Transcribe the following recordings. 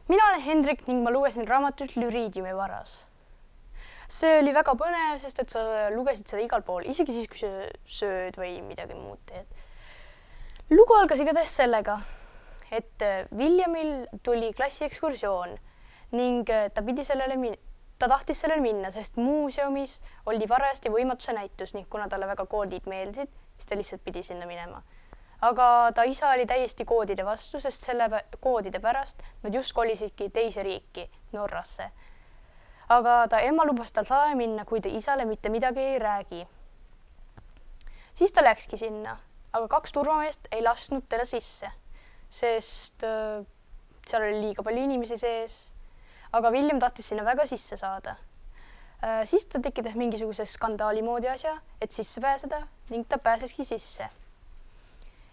Mina olen Hendrik ning ma lugesin raamatut Lüriidiumi varas. See oli väga põnev, sest et sa lugesid seda igal pool, isegi siis, kui sa sööd või midagi muud teed. Lugu algas igatahes sellega, et Williamil tuli klassiekskursioon ning ta tahtis sellele minna, sest muuseumis oli varajasti võimatuse näitus ning kuna talle väga koodid meeldisid, siis ta lihtsalt pidi sinna minema. Aga ta isa oli täiesti koodide vastu, sest selle koodide pärast nad just kolisidki teise riiki, Norrasse. Aga ta ema lubas tal salaja minna, kui ta isale mitte midagi ei räägi. Siis ta läkski sinna, aga 2 turvameest ei lasknud teda sisse, sest seal oli liiga palju inimesi sees. Aga William tahtis sinna väga sisse saada. Siis ta tekitas mingisuguse skandaali moodi asja, et sisse pääseda ning ta pääseski sisse.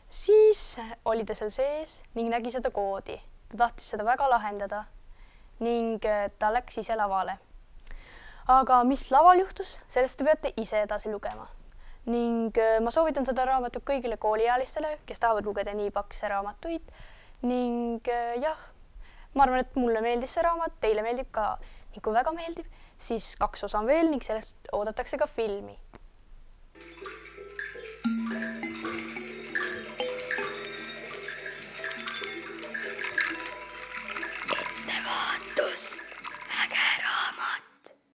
Siis oli ta seal sees ning nägi seda koodi. Ta tahtis seda väga lahendada ning ta läks ise lavale. Aga mis laval juhtus, sellest te peate ise edasi lugema. Ning ma soovitan seda raamatut kõigile kooliealistele, kes tahavad lugeda nii pakse raamatuid. Ning jah, ma arvan, et mulle meeldis see raamat, teile meeldib ka. Ning kui väga meeldib, siis 2 osa on veel ning sellest oodatakse ka filmi.